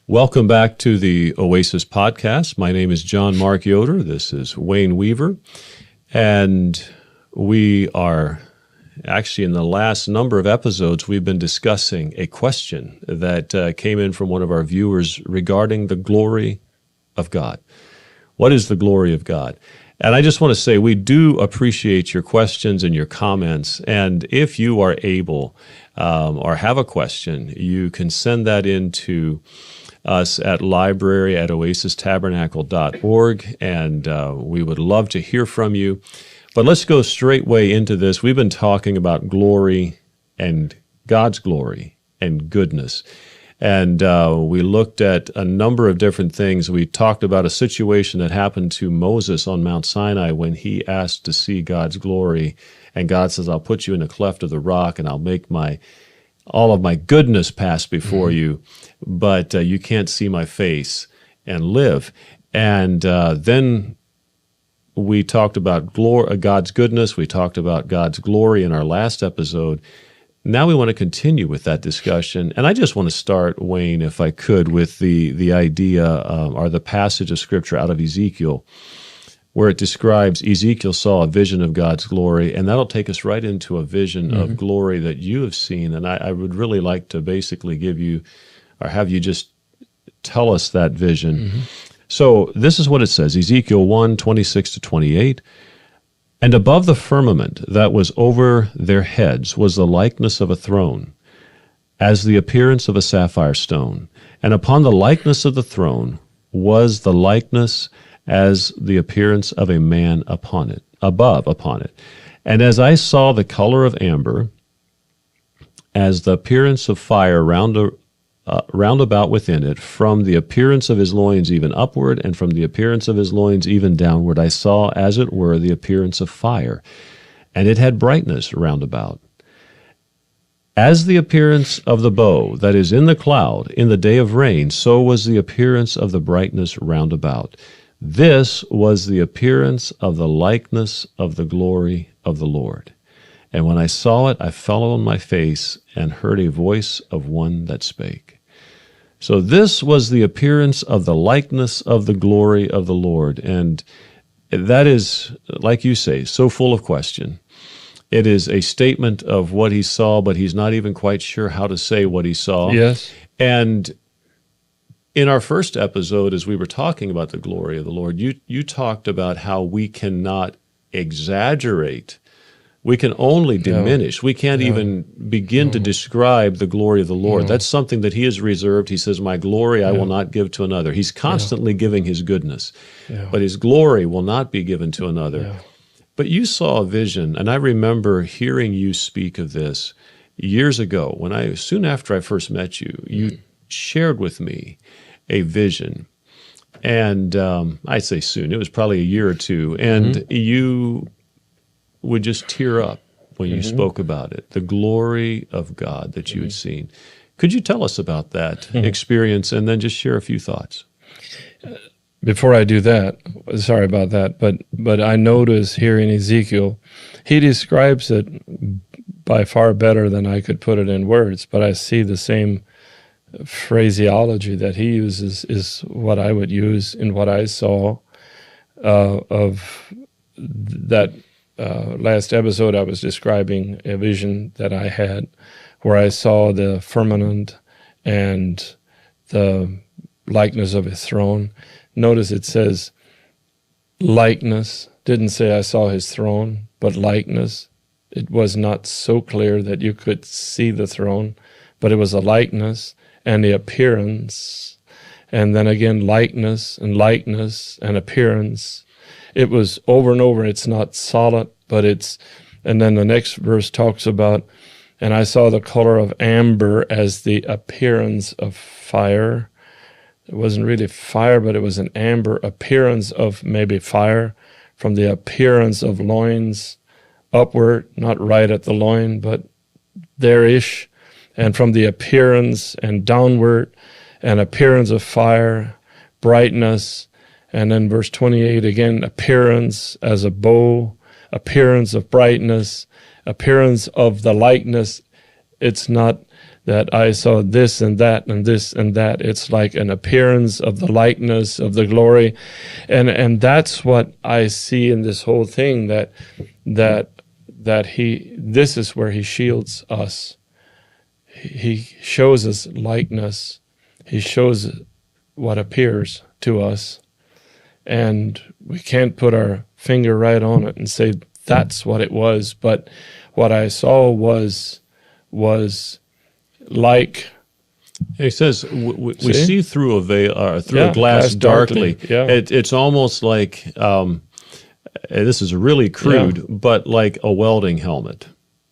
Welcome back to the Oasis Podcast. My name is John Mark Yoder. This is Wayne Weaver. And we are actually, in the last number of episodes, we've been discussing a question that came in from one of our viewers regarding the glory of God. What is the glory of God? And I just want to say we do appreciate your questions and your comments. And if you are able or have a question, you can send that in to us at library@oasistabernacle.org, and we would love to hear from you. But let's go straightway into this. We've been talking about glory and God's glory and goodness. And we looked at a number of different things. We talked about a situation that happened to Moses on Mount Sinai when he asked to see God's glory. And God says, I'll put you in a cleft of the rock and I'll make all of my goodness pass before you, but you can't see my face and live. And then we talked about God's goodness. We talked about God's glory in our last episode. Now we want to continue with that discussion. And I just want to start, Wayne, if I could, with the idea or the passage of Scripture out of Ezekiel, where it describes Ezekiel saw a vision of God's glory, and that'll take us right into a vision of glory that you have seen. And I would really like to basically give you, or have you just tell us that vision. So this is what it says, Ezekiel 1:26-28. And above the firmament that was over their heads was the likeness of a throne, as the appearance of a sapphire stone. And upon the likeness of the throne was the likeness as the appearance of a man upon it. And as I saw the color of amber, as the appearance of fire round about within it, from the appearance of his loins even upward, and from the appearance of his loins even downward, I saw, as it were, the appearance of fire, and it had brightness round about. As the appearance of the bow that is in the cloud in the day of rain, so was the appearance of the brightness round about. This was the appearance of the likeness of the glory of the Lord. And when I saw it, I fell on my face and heard a voice of one that spake. So this was the appearance of the likeness of the glory of the Lord. And that is, like you say, so full of question. It is a statement of what he saw, but he's not even quite sure how to say what he saw. Yes. And in our first episode, as we were talking about the glory of the Lord, you talked about how we cannot exaggerate. We can only diminish. We can't even begin to describe the glory of the Lord. That's something that he has reserved. He says, my glory I will not give to another. He's constantly giving his goodness, but his glory will not be given to another. But you saw a vision, and I remember hearing you speak of this years ago. Soon after I first met you, you shared with me a vision. And I'd say soon. It was probably a year or two. And you would just tear up when you spoke about it, the glory of God that you had seen. Could you tell us about that experience and then just share a few thoughts? Before I do that, sorry about that, but I notice here in Ezekiel, he describes it by far better than I could put it in words, but I see the same phraseology that he uses is what I would use in what I saw of that last episode. I was describing a vision that I had where I saw the firmament and the likeness of his throne. Notice it says likeness. Didn't say I saw his throne, but likeness. It was not so clear that you could see the throne, but it was a likeness and the appearance, and then again likeness and appearance. It was over and over. It's not solid, but it's, and then the next verse talks about, and I saw the color of amber as the appearance of fire. It wasn't really fire, but it was an amber appearance of maybe fire, from the appearance of loins upward, not right at the loin, but there-ish, and from the appearance and downward, an appearance of fire, brightness, and then verse 28 again, appearance as a bow, appearance of brightness, appearance of the likeness. It's not that I saw this and that and this and that. It's like an appearance of the likeness of the glory, and that's what I see in this whole thing. That he, this is where he shields us. He shows us likeness. He shows what appears to us, and we can't put our finger right on it and say that's what it was. But what I saw was like. He says we see through a veil, through a glass darkly. Yeah. It's almost like this is really crude, but like a welding helmet.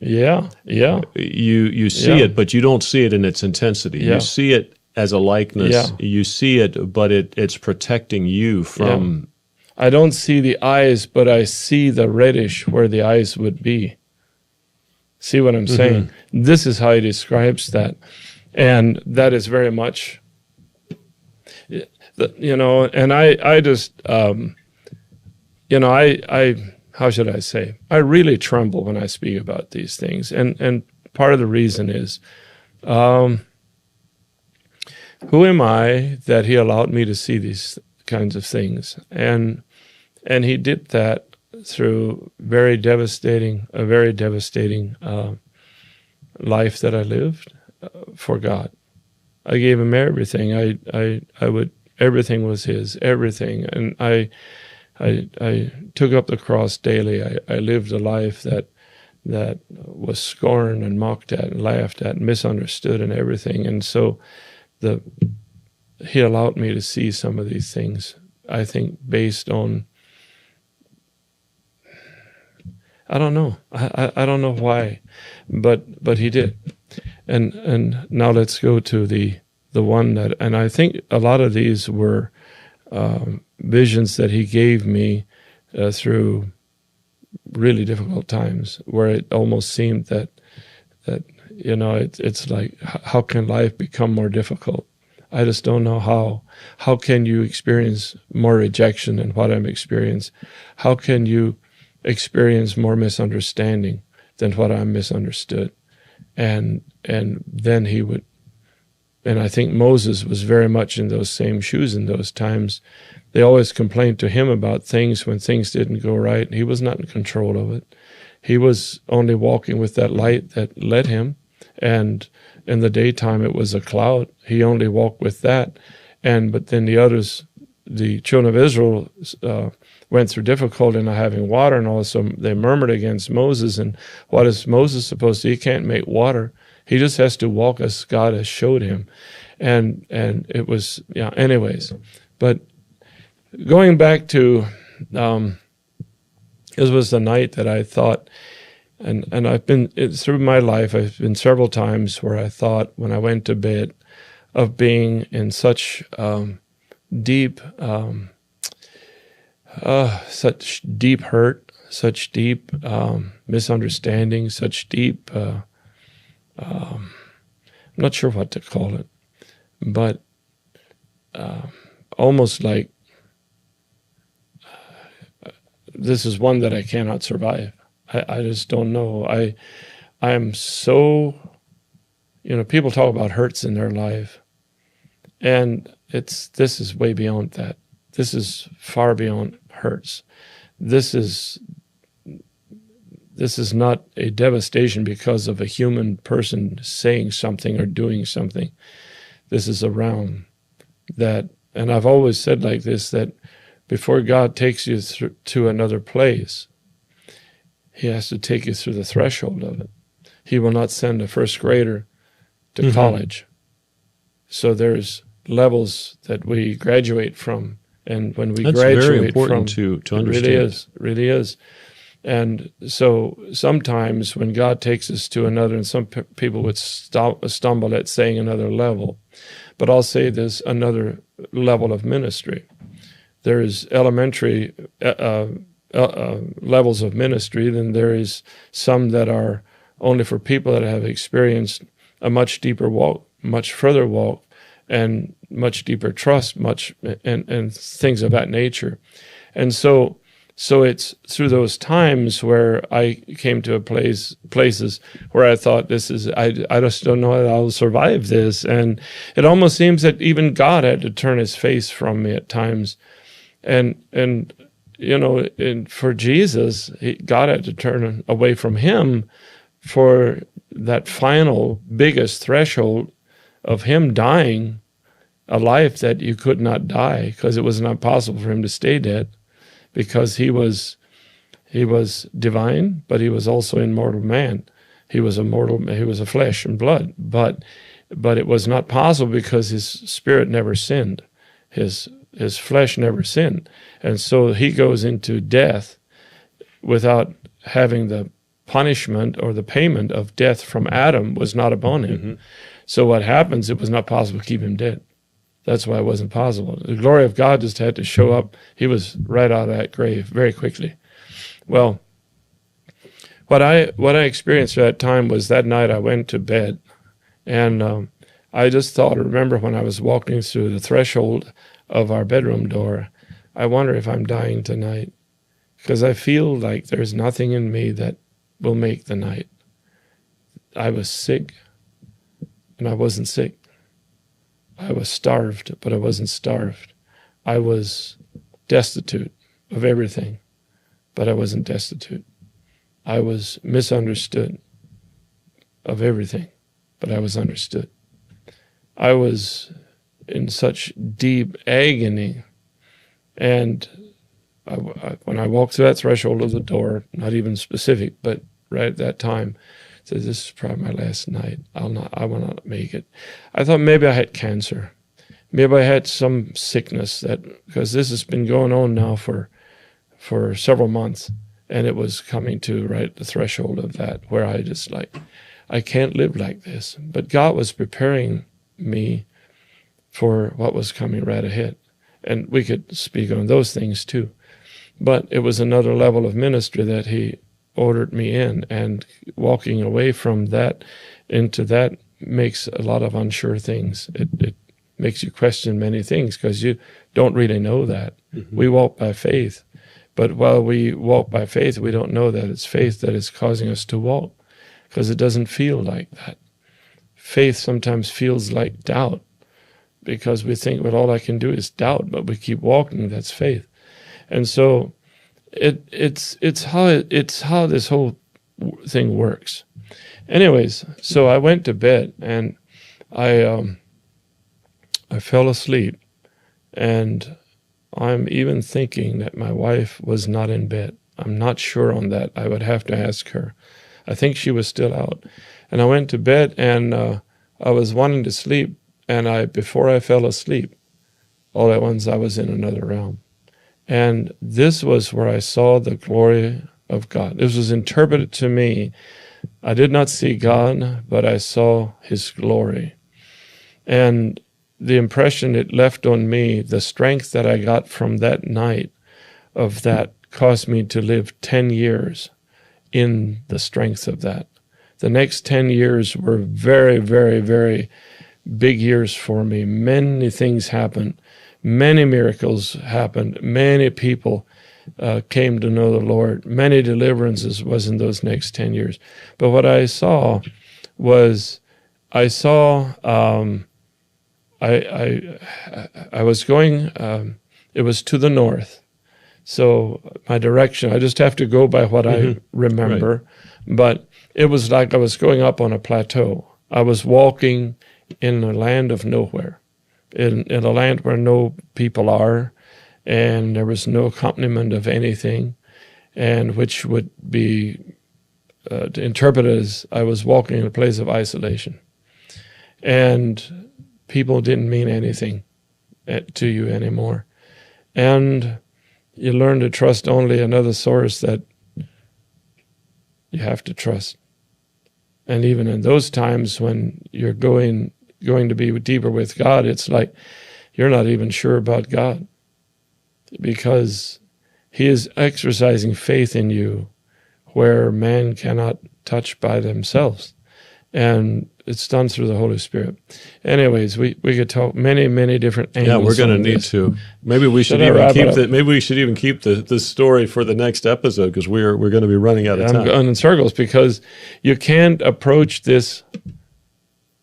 Yeah. You see it, but you don't see it in its intensity. Yeah. You see it as a likeness. Yeah. You see it, but it's protecting you from. I don't see the eyes, but I see the reddish where the eyes would be. See what I'm saying? This is how he describes that. And that is very much, and I just, how should I say? I really tremble when I speak about these things. And part of the reason is, who am I that he allowed me to see these kinds of things? And he did that through a very devastating life that I lived for God. I gave him everything. I would, everything was his, everything. And I took up the cross daily. I lived a life that was scorned and mocked at and laughed at and misunderstood and everything. And so he allowed me to see some of these things, I think, based on, I don't know. I don't know why, but he did. And now let's go to the one that, and I think a lot of these were visions that he gave me through really difficult times, where it almost seemed that it's like, how can life become more difficult? I just don't know how. How can you experience more rejection than what I'm experiencing? How can you experience more misunderstanding than what I'm misunderstood? And then he would, and I think Moses was very much in those same shoes in those times. They always complained to him about things when things didn't go right. He was not in control of it. He was only walking with that light that led him. And in the daytime, it was a cloud. He only walked with that. But then the others, the children of Israel, went through difficulty in not having water, and also they murmured against Moses. And what is Moses supposed to do? He can't make water. He just has to walk as God has showed him. And it was, anyways. But going back to, it was the night that I thought, and I've been, through my life, I've been several times where I thought when I went to bed of being in such deep hurt, such deep misunderstanding, such deep, I'm not sure what to call it, but almost like this is one that I cannot survive. I just don't know. I am so, people talk about hurts in their life, and this is way beyond that. This is far beyond hurts. This is not a devastation because of a human person saying something or doing something. This is a realm that, and I've always said like this, that before God takes you to another place, he has to take you through the threshold of it. He will not send a first grader to college. So there's levels that we graduate from. And when we graduate very important to understand. Really is. And so sometimes when God takes us to another, and some people would stumble at saying another level, but I'll say this, another level of ministry. There is elementary levels of ministry, then there is some that are only for people that have experienced a much deeper walk, much further walk, and much deeper trust, and things of that nature. And so So it's through those times where I came to places where I thought, I just don't know how I'll survive this. And it almost seems that even God had to turn his face from me at times. And for Jesus, God had to turn away from him for that final biggest threshold of him dying a life that you could not die, because it was not possible for him to stay dead, because he was divine, but he was also a mortal man. He was a flesh and blood, but it was not possible because his spirit never sinned. His flesh never sinned. And so he goes into death without having the punishment or the payment of death from Adam was not upon him. Mm-hmm. So what happens, it was not possible to keep him dead. That's why it wasn't possible. The glory of God just had to show up. He was right out of that grave very quickly. Well, what I experienced at that time was that night I went to bed, and I just thought, I remember when I was walking through the threshold of our bedroom door, I wonder if I'm dying tonight, because I feel like there's nothing in me that will make the night. I was sick, and I wasn't sick. I was starved, but I wasn't starved. I was destitute of everything, but I wasn't destitute. I was misunderstood of everything, but I was understood. I was in such deep agony, and when I walked through that threshold of the door, not even specific, but right at that time, said, this is probably my last night. I will not make it. I thought maybe I had cancer. Maybe I had some sickness, because this has been going on now for several months, and it was coming to right at the threshold of that, where I just I can't live like this. But God was preparing me for what was coming right ahead. And we could speak on those things too. But it was another level of ministry that he ordered me in, and walking away from that into that makes a lot of unsure things. It makes you question many things, because you don't really know that. Mm-hmm. We walk by faith, but while we walk by faith, we don't know that it's faith that is causing us to walk, because it doesn't feel like that. Faith sometimes feels like doubt, because we think, well, all I can do is doubt, but we keep walking. That's faith. And so it's how this whole thing works. Anyways, so I went to bed, and I fell asleep, and I'm even thinking that my wife was not in bed. I'm not sure on that. I would have to ask her. I think she was still out. And I went to bed, and I was wanting to sleep, and before I fell asleep, all at once I was in another realm. And this was where I saw the glory of God. This was interpreted to me. I did not see God, but I saw his glory. And the impression it left on me, the strength that I got from that night of that, caused me to live 10 years in the strength of that. The next 10 years were very, very, very big years for me. Many things happened. Many miracles happened. Many people came to know the Lord. Many deliverances was in those next 10 years. But what I saw was, I was going, it was to the north. So my direction, I just have to go by what I remember. Right. But it was like I was going up on a plateau. I was walking in a land of nowhere. In a land where no people are, and there was no accompaniment of anything, and which would be interpreted as I was walking in a place of isolation. And people didn't mean anything to you anymore. And you learn to trust only another source that you have to trust. And even in those times when you're going to be deeper with God, it's like you're not even sure about God, because he is exercising faith in you where man cannot touch by themselves. And it's done through the Holy Spirit. Anyways, we could talk many different angles. Yeah, we're going to need this. to. Maybe we should even keep the story for the next episode, because we're going to be running out of time. I'm going in circles because you can't approach this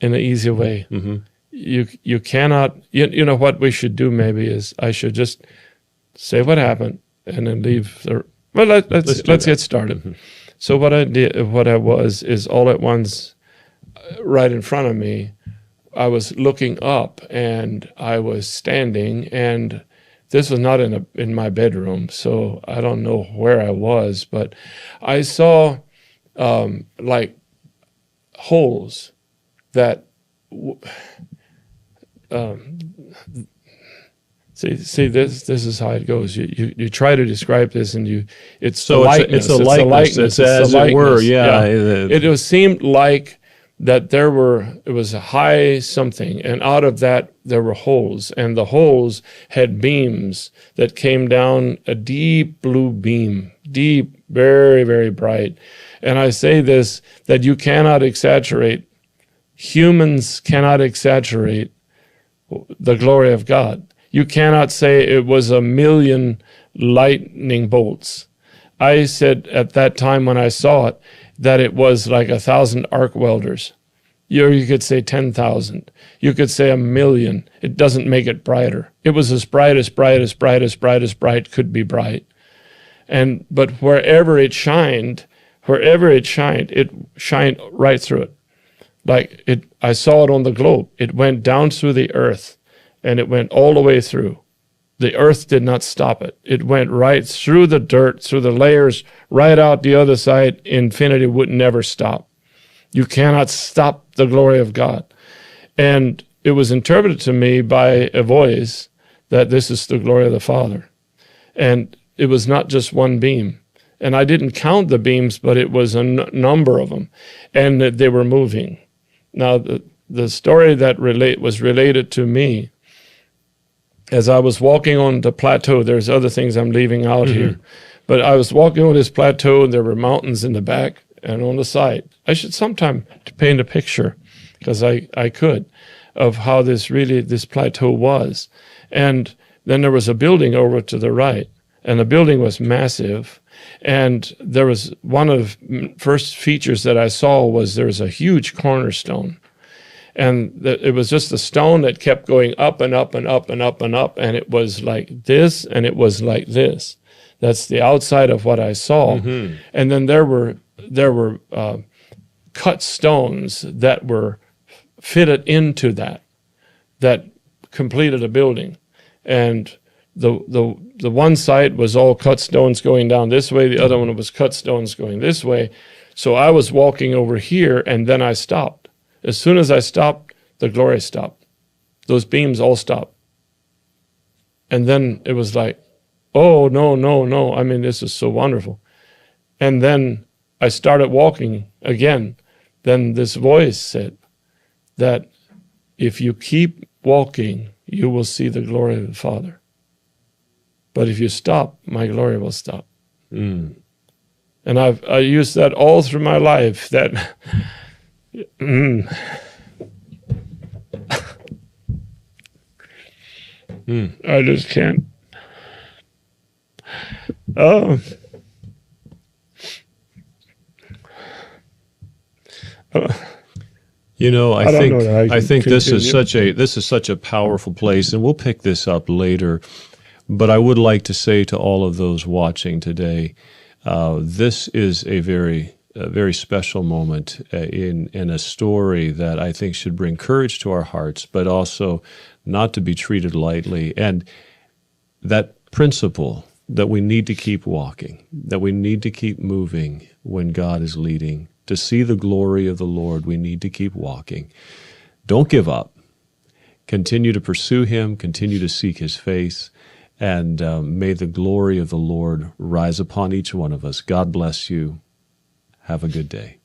in an easy way. Mm-hmm. You cannot. You know what we should do? Maybe is I should just say what happened and then leave. Let's get started. Mm-hmm. So what I was is all at once, right in front of me, I was looking up and I was standing, and this was not in my bedroom, so I don't know where I was, but I saw like holes that. See this is how it goes. You try to describe this, and it's a likeness. It's a likeness. It's as it were. Yeah. It seemed like that it was a high something, and out of that there were holes, and the holes had beams that came down, a deep blue beam, deep, very, very bright. And I say this, that you cannot exaggerate. Humans cannot exaggerate the glory of God. You cannot say it was 1,000,000 lightning bolts. I said at that time when I saw it that it was like 1,000 arc welders. You could say 10,000. You could say 1,000,000. It doesn't make it brighter. It was as bright could be bright. But wherever it shined, it shined right through it. I saw it on the globe. It went down through the earth, and it went all the way through. The earth did not stop it. It went right through the dirt, through the layers, right out the other side. Infinity would never stop. You cannot stop the glory of God. And it was interpreted to me by a voice that this is the glory of the Father. And it was not just one beam. And I didn't count the beams, but it was a number of them. And they were moving. Now, the story that was related to me, as I was walking on the plateau, there's other things I'm leaving out here, but I was walking on this plateau, and there were mountains in the back and on the side. I should sometime paint a picture, because I could, of how this plateau was. And then there was a building over to the right, and the building was massive. And there was one of the first features that I saw was there was a huge cornerstone. And it was just a stone that kept going up and up and up and up and up. And it was like this, and it was like this. That's the outside of what I saw. Mm-hmm. And then there were cut stones that were fitted into that completed a building. And the one side was all cut stones going down this way. The other one was cut stones going this way. So I was walking over here, and then I stopped. As soon as I stopped, the glory stopped. Those beams all stopped. And then it was like, oh, no. I mean, this is so wonderful. And then I started walking again. Then this voice said that if you keep walking, you will see the glory of the Father. But if you stop, my glory will stop. Mm. And I used that all through my life, that... I just can't. I think this is such a powerful place, and we'll pick this up later. But I would like to say to all of those watching today, this is a very special moment in a story that I think should bring courage to our hearts, but also not to be treated lightly. And that principle that we need to keep walking, that we need to keep moving when God is leading. To see the glory of the Lord, we need to keep walking. Don't give up. Continue to pursue Him, continue to seek His face, and may the glory of the Lord rise upon each one of us. God bless you. Have a good day.